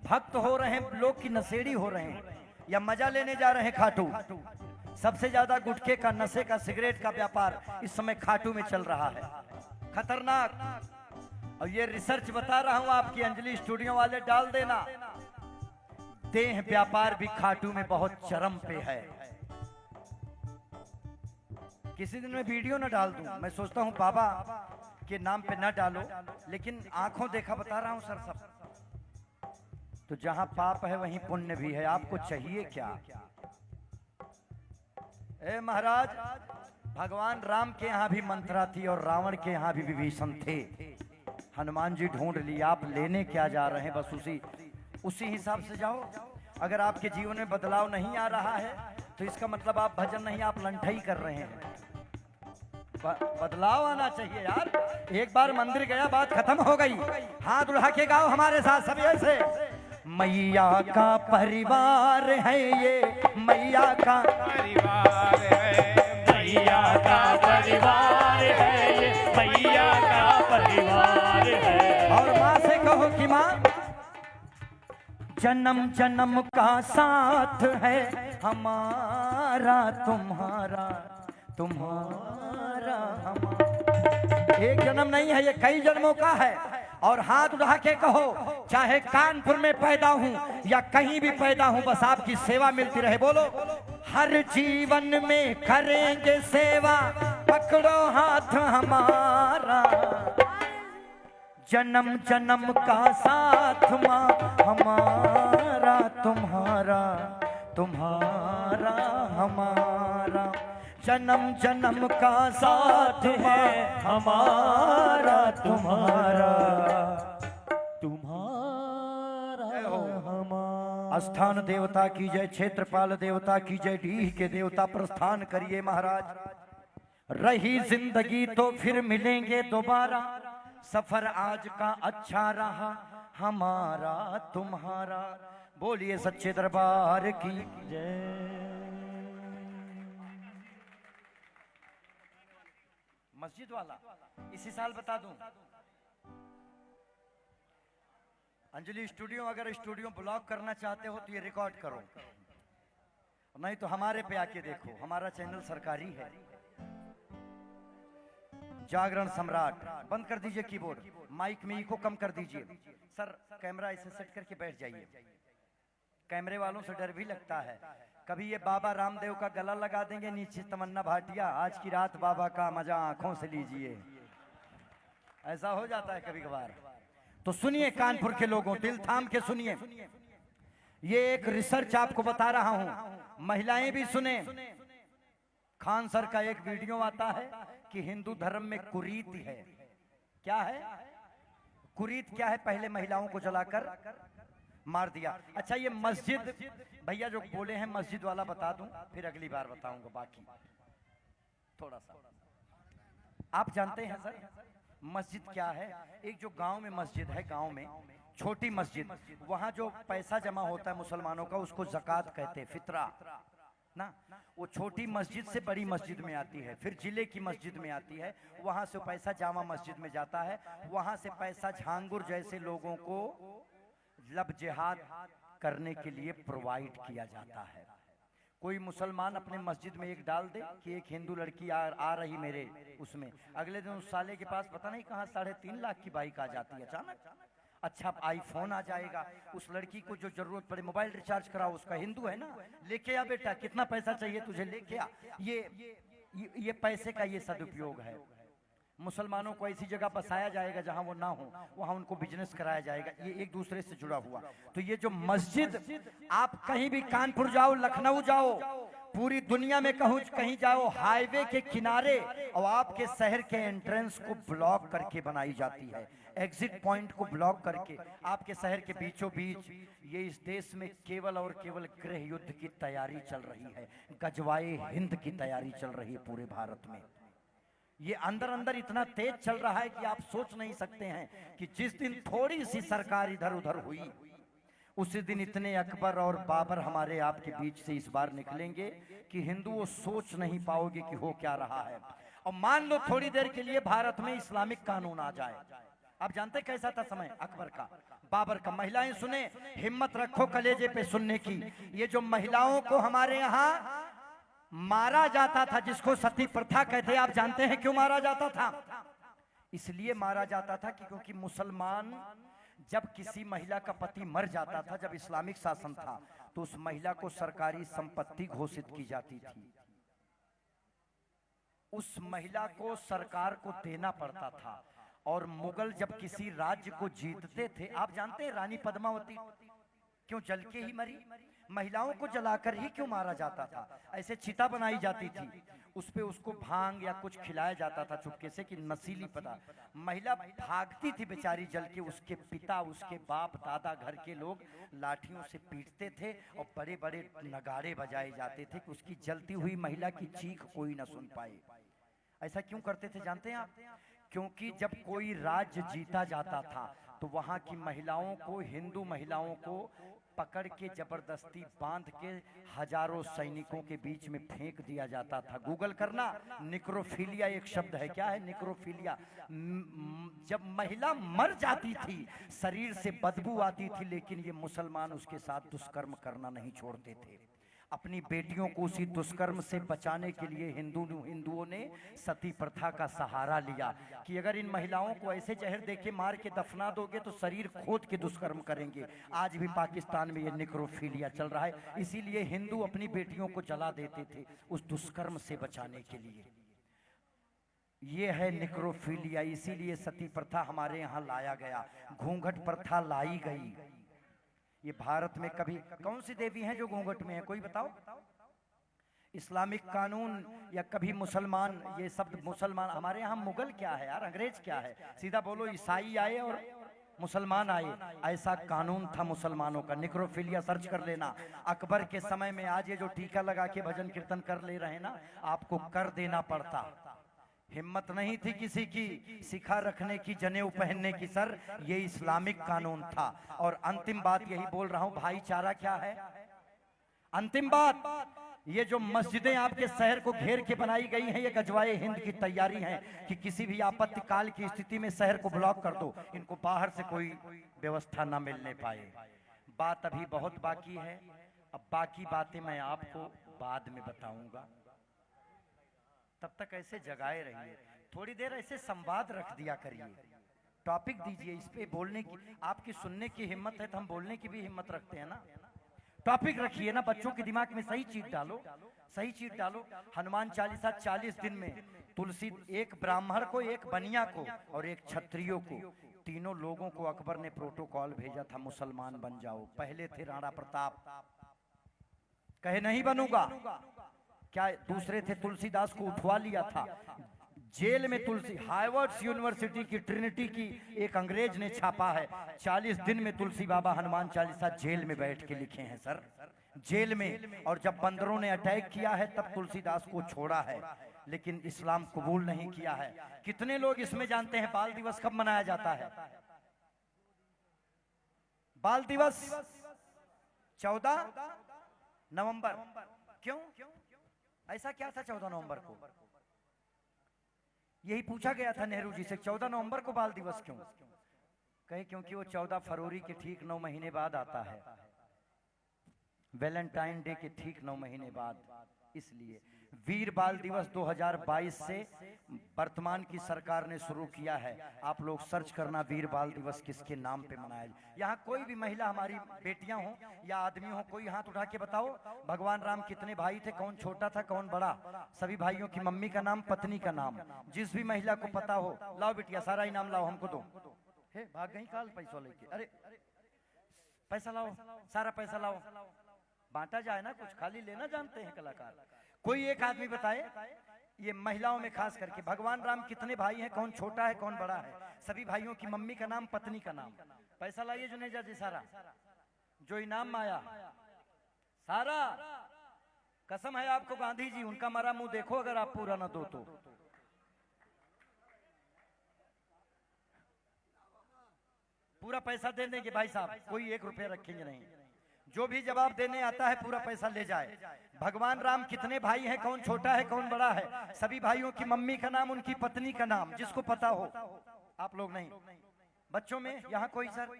भक्त हो रहे हैं लोग की नशेड़ी हो रहे हैं या मजा लेने जा रहे हैं खाटू। सबसे ज्यादा गुटखे का, नशे का, सिगरेट का व्यापार इस समय खाटू में चल रहा है, खतरनाक। और ये रिसर्च बता रहा हूं, आपकी अंजलि स्टूडियो वाले डाल देना, देह व्यापार भी खाटू में बहुत चरम पे है। किसी दिन मैं वीडियो ना डाल दूं, मैं सोचता हूं बाबा के नाम पे ना डालो, लेकिन आंखों देखा बता रहा हूं सर सब। तो जहां पाप है वहीं पुण्य भी है, आपको चाहिए क्या? ए महाराज, भगवान राम के यहाँ भी मंत्रा थी और रावण के यहाँ भी विभीषण थे, हनुमान जी ढूंढ ली। आप लेने क्या जा रहे हैं? बस उसी हिसाब से जाओ। अगर आपके जीवन में बदलाव नहीं आ रहा है तो इसका मतलब आप भजन नहीं, आप लंठाई कर रहे हैं। बदलाव आना चाहिए यार। एक बार मंदिर गया, बात खत्म हो गई। हाथ उठा के गाओ हमारे साथ सब ऐसे, मैया का परिवार है ये, मैया का परिवार है, मैया का परिवार है ये, मैया का परिवार है। और माँ से कहो कि माँ, जन्म जन्म का साथ है हमारा, तुम्हारा तुम्हारा हमारा। एक जन्म नहीं है ये, कई जन्मों का है। और हाथ उठा के कहो, चाहे कानपुर में पैदा हूं या कहीं भी पैदा हूं, बस आपकी सेवा मिलती रहे। बोलो, हर जीवन में करेंगे सेवा, पकड़ो हाथ हमारा, जन्म जन्म का साथ मां हमारा, तुम्हारा तुम्हारा हमारा, जन्म जन्म का साथ है हमारा तुम्हारा, तुम्हारा हमारा। स्थान देवता की जय, क्षेत्रपाल देवता की जय, डीह के देवता प्रस्थान करिए महाराज। रही जिंदगी तो फिर मिलेंगे दोबारा, सफर आज का अच्छा रहा हमारा तुम्हारा। बोलिए सच्चे दरबार की जय। मस्जिद वाला इसी साल बता दूं, अंजलि स्टूडियो, अगर स्टूडियो ब्लॉक करना चाहते हो तो ये रिकॉर्ड करो, नहीं तो हमारे पे आके देखो, हमारा चैनल सरकारी है। जागरण सम्राट, बंद कर दीजिए कीबोर्ड, माइक में इको कम कर दीजिए। सर कैमरा ऐसे सेट करके बैठ जाइए, कैमरे वालों से डर भी लगता है, कभी ये बाबा रामदेव का गला लगा देंगे, नीचे तमन्ना भाटिया, आज की रात बाबा का मजा आंखों से लीजिए, ऐसा हो जाता है कभी कभार। तो सुनिए कानपुर के लोगों, दिल थाम के सुनिए, ये एक रिसर्च आपको बता रहा हूं, महिलाएं भी सुने। खान सर का एक वीडियो आता है कि हिंदू धर्म में कुरीत है। क्या है कुरीत? क्या है? पहले महिलाओं को जलाकर मार दिया। अच्छा, ये मस्जिद, भैया जो बोले हैं मस्जिद वाला बता दूं, फिर अगली बार बताऊंगा बाकी थोड़ा सा। आप जानते हैं सर मस्जिद क्या है? एक जो गांव में मस्जिद है, गांव में छोटी मस्जिद, वहां जो पैसा जमा होता है मुसलमानों का, उसको ज़कात कहते हैं, फितरा ना। वो छोटी मस्जिद से बड़ी मस्जिद में आती है, फिर जिले की मस्जिद में आती है, वहां से पैसा जामा मस्जिद में जाता है, वहां से पैसा झांगुर जैसे लोगों को लब जिहाद करने के लिए प्रोवाइड किया जाता है। कोई मुसलमान अपने मस्जिद में एक डाल दे कि एक हिंदू लड़की आ रही मेरे उसमें, अगले दिन उस साले के पास पता नहीं कहां 3.5 लाख की बाइक आ जाती है अचानक। अच्छा आईफोन आ जाएगा, उस लड़की को जो जरूरत पड़े मोबाइल रिचार्ज कराओ, उसका हिंदू है ना, लेके आ बेटा, कितना पैसा चाहिए तुझे, लेके आ। ये पैसे का ये सदुपयोग है। मुसलमानों को ऐसी जगह बसाया जाएगा जहां वो ना हो, वहां उनको बिजनेस कराया जाएगा, ये एक दूसरे से जुड़ा हुआ। तो ये जो मस्जिद, आप कहीं भी कानपुर जाओ, लखनऊ जाओ, पूरी दुनिया में कहीं जाओ, हाईवे के किनारे और आपके शहर के एंट्रेंस को ब्लॉक करके बनाई जाती है, एग्जिट पॉइंट को ब्लॉक करके आपके शहर के बीचों बीच। ये इस देश में केवल और केवल गृह युद्ध की तैयारी चल रही है, गजवाए हिंद की तैयारी चल रही है पूरे भारत में। ये अंदर अंदर इतना तेज चल रहा है कि आप सोच नहीं सकते हैं कि जिस दिन थोड़ी सी सरकार इधर उधर हुई, उसी दिन इतने अकबर और बाबर हमारे आपके बीच से इस बार निकलेंगे कि हिंदुओं सोच नहीं पाओगे कि हो क्या रहा है। और मान लो थोड़ी देर के लिए भारत में इस्लामिक कानून आ जाए। आप जानते कैसा था समय अकबर का, बाबर का? महिलाएं सुने, हिम्मत रखो कलेजे पे सुनने की। ये जो महिलाओं को हमारे यहाँ मारा जाता था, जिसको सती प्रथा कहते, आप जानते हैं क्यों मारा जाता था? इसलिए मारा जाता था कि क्योंकि मुसलमान जब किसी महिला का पति मर जाता था, जब इस्लामिक शासन था, तो उस महिला को सरकारी संपत्ति घोषित की जाती थी, उस महिला को सरकार को देना पड़ता था। और मुगल जब किसी राज्य को जीतते थे, आप जानते हैं रानी पद्मावती क्यों जल के ही मरी? महिलाओं को जलाकर ही क्यों मारा जाता था? ऐसे चिता बनाई जाती थी, उस पे उसको भांग या कुछ खिलाया जाता था चुपके से कि नशीली पदार्थ। महिला भागती थी बेचारी जल के, उसके पिता, उसके बाप दादा, घर के लोग लाठियों से पीटते थे और बड़े बड़े नगाड़े बजाए जाते थे कि उसकी जलती हुई महिला की चीख कोई ना सुन पाए। ऐसा क्यों करते थे जानते हैं आप? क्योंकि जब कोई राज्य जीता जाता था तो वहां की महिलाओं को, हिंदू महिलाओं को पकड़ के जबरदस्ती बांध के हजारों सैनिकों के बीच में फेंक दिया जाता था। गूगल करना, निक्रोफिलिया एक शब्द है। क्या है निक्रोफिलिया? जब महिला मर जाती थी, शरीर से बदबू आती थी, लेकिन ये मुसलमान उसके साथ दुष्कर्म करना नहीं छोड़ते थे। अपनी बेटियों को उसी दुष्कर्म से बचाने के लिए हिंदुओं ने सती प्रथा का सहारा लिया कि अगर इन महिलाओं को ऐसे जहर देके मार के दफना दोगे तो शरीर खोद के दुष्कर्म करेंगे। आज भी पाकिस्तान में ये निक्रोफीलिया चल रहा है, इसीलिए हिंदू अपनी बेटियों को जला देते थे उस दुष्कर्म से बचाने के लिए। ये है निक्रोफीलिया, इसीलिए सती प्रथा हमारे यहाँ लाया गया, घूंघट प्रथा लाई गई। ये भारत में कभी कौन सी देवी हैं जो घूंघट में है, कोई बताओ? इस्लामिक कानून या कभी मुसलमान, ये शब्द मुसलमान, हमारे यहाँ मुगल क्या है यार, अंग्रेज क्या है? सीधा बोलो, ईसाई आए और मुसलमान आए, ऐसा कानून था मुसलमानों का। निक्रोफीलिया सर्च कर लेना। अकबर के समय में आज ये जो टीका लगा के भजन कीर्तन कर ले रहे हैं ना, आपको कर देना पड़ता। हिम्मत नहीं थी किसी की सिखा रखने की, जनेऊ पहनने की सर, ये इस्लामिक कानून था। और अंतिम बात यही बोल रहा हूं, भाईचारा क्या है? अंतिम बात, ये जो मस्जिदें आपके शहर को घेर के बनाई गई हैं, ये गजवाए हिंद की तैयारी है कि किसी भी आपत्तिकाल की स्थिति में शहर को ब्लॉक कर दो, इनको बाहर से कोई व्यवस्था ना मिलने पाए। बात अभी बहुत बाकी है, अब बाकी बातें मैं आपको बाद में बताऊंगा। तब तक ऐसे जगाए रहिए, थोड़ी देर ऐसे संवाद रख दिया करिए, टॉपिक दीजिए, इस पे बोलने की, आपकी सुनने की हिम्मत है तो हम बोलने की भी हिम्मत रखते हैं ना। टॉपिक रखिए ना, बच्चों के दिमाग में सही चीज डालो, सही चीज डालो। हनुमान चालीसा 40 दिन में तुलसी, एक ब्राह्मण को, एक बनिया को और एक क्षत्रियो को, तीनों लोगों को अकबर ने प्रोटोकॉल भेजा था, मुसलमान बन जाओ। पहले थे राणा प्रताप, कहे नहीं बनूंगा, क्या दूसरे थे तुलसीदास को उठवा लिया था जेल में। तुलसी, हार्वर्ड यूनिवर्सिटी की ट्रिनिटी की एक अंग्रेज ने छापा है, 40 दिन में तुलसी बाबा हनुमान चालीसा जेल में बैठ के लिखे हैं सर, जेल में। और जब बंदरों ने अटैक किया है तब तुलसीदास को छोड़ा है, लेकिन इस्लाम कबूल नहीं किया है। कितने लोग इसमें जानते हैं बाल दिवस कब मनाया जाता है? बाल दिवस 14 नवंबर। क्यों? ऐसा क्या था 14 नवंबर को? यही पूछा गया था नेहरू जी से, 14 नवंबर को बाल दिवस क्यों? कहे क्योंकि वो 14 फरवरी के ठीक 9 महीने बाद आता है, वैलेंटाइन डे के ठीक 9 महीने बाद, इसलिए। वीर बाल दिवस 2022 से वर्तमान की सरकार ने शुरू किया है। आप लोग सर्च करना वीर बाल दिवस किसके नाम पे मनाया जाए। यहाँ कोई भी महिला, हमारी बेटियां हो या आदमी हो, कोई हाथ उठा के बताओ भगवान राम कितने भाई थे, कौन छोटा था कौन बड़ा? सभी भाइयों की मम्मी का नाम, पत्नी का नाम। जिस भी महिला को पता हो, लाओ बिटिया सारा इनाम लाओ, हमको दो। हे भाग गई काल पैसा लेके, अरे पैसा लाओ, सारा पैसा लाओ, बांटा जाए ना, कुछ खाली लेना जानते हैं कलाकार। कोई एक आदमी बताए, ये महिलाओं में खास करके, भगवान राम कितने भाई हैं, कौन छोटा है कौन बड़ा है? सभी भाइयों की मम्मी का नाम, पत्नी का नाम। पैसा लाइए जुनेजा जी सारा, जो इनाम आया सारा। कसम है आपको गांधी जी, उनका मरा मुंह देखो अगर आप पूरा ना दो तो। पूरा पैसा दे देंगे भाई साहब, कोई 1 रुपया रखेंगे नहीं। जो भी जवाब देने आता है पूरा पैसा ले जाए। भगवान राम कितने भाई हैं, कौन छोटा है कौन बड़ा है? सभी भाइयों की मम्मी का नाम, उनकी पत्नी का नाम, जिसको पता हो। आप लोग नहीं, बच्चों में यहाँ कोई सर,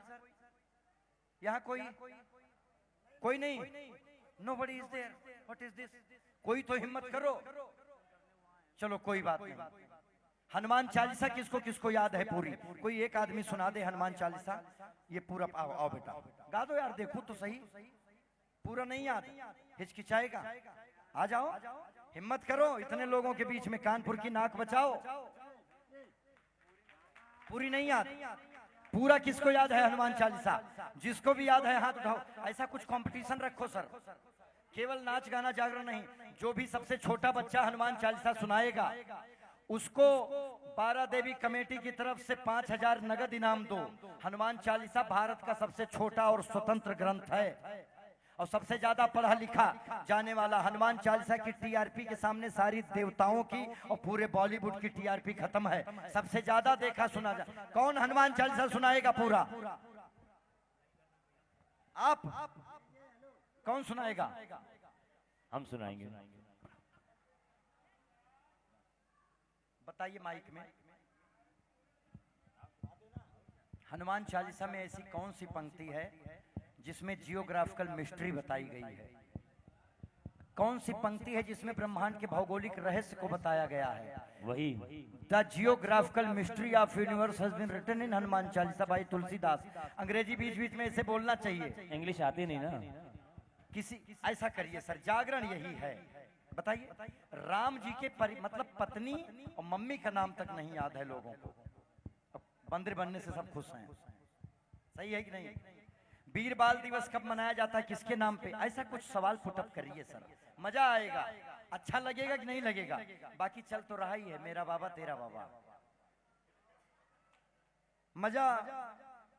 यहाँ कोई नहीं, nobody is there, what is this? कोई तो हिम्मत करो। चलो कोई बात नहीं। हनुमान चालीसा किसको किसको याद है पूरी? कोई एक आदमी सुना दे हनुमान चालीसा, ये पूरा। आओ बेटा गा दो यार, देखो तो सही। पूरा नहीं याद, हिचकिचाएगा, आ जाओ, हिम्मत करो। इतने लोगों के बीच में कानपुर की नाक बचाओ। पूरी नहीं याद, पूरा किसको याद है हनुमान चालीसा? जिसको भी याद है हाथ उठाओ। ऐसा कुछ कंपटीशन रखो सर, केवल नाच गाना जागरण नहीं। जो भी सबसे छोटा बच्चा हनुमान चालीसा सुनाएगा उसको 12 देवी कमेटी की तरफ से 5000 नगद इनाम दो। हनुमान चालीसा भारत का सबसे छोटा और स्वतंत्र ग्रंथ है और सबसे ज्यादा पढ़ा लिखा जाने वाला। हनुमान चालीसा की टीआरपी के सामने सारी देवताओं की और पूरे बॉलीवुड की टीआरपी खत्म है। सबसे ज्यादा देखा सुना जा। कौन हनुमान चालीसा सुनाएगा पूरा? आप कौन सुनाएगा? हम सुनाएंगे। बताइए माइक में। हनुमान चालीसा में ऐसी कौन सी पंक्ति है जिसमें जियोग्राफिकल मिस्ट्री बताई गई है? कौन सी पंक्ति है जिसमें ब्रह्मांड के भौगोलिक रहस्य को बताया गया है? वही the geographical mystery of universe has been written in Hanuman Chalisa by Tulsidas. अंग्रेजी बीच बीच में ऐसे बोलना चाहिए। इंग्लिश आती नहीं ना। किसी ऐसा करिए सर, जागरण यही है। बताइए, राम जी के मतलब पत्नी और मम्मी का नाम तक नहीं याद है लोगों को। अब बंदर बनने से सब खुश हैं, सही है कि नहीं? वीर बाल दिवस कब मनाया जाता है, किसके नाम पे? ऐसा कुछ सवाल पुटअप करिए सर, मजा आएगा। अच्छा लगेगा कि नहीं लगेगा? बाकी चल तो रहा ही है, मेरा बाबा तेरा बाबा, मजा।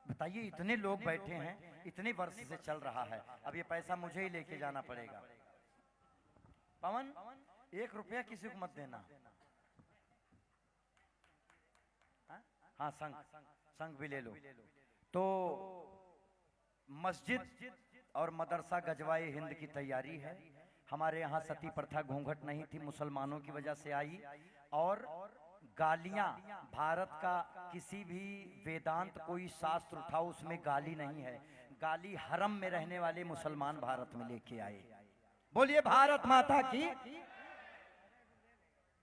बताइए, इतने लोग बैठे हैं, इतने वर्ष से चल रहा है, अब ये पैसा मुझे ही लेके जाना पड़ेगा। पवन, 1 रुपया किसी को मत देना। हाँ, संग भी ले लो। तो मस्जिद और मदरसा गजवाए हिंद की तैयारी है। हमारे यहाँ सती प्रथा घूंघट नहीं थी, मुसलमानों की वजह से आई। और गालियां, भारत का किसी भी वेदांत कोई शास्त्र उठाओ उसमें गाली नहीं है। गाली हरम में रहने वाले मुसलमान भारत में लेके आए। बोलिए भारत माता की।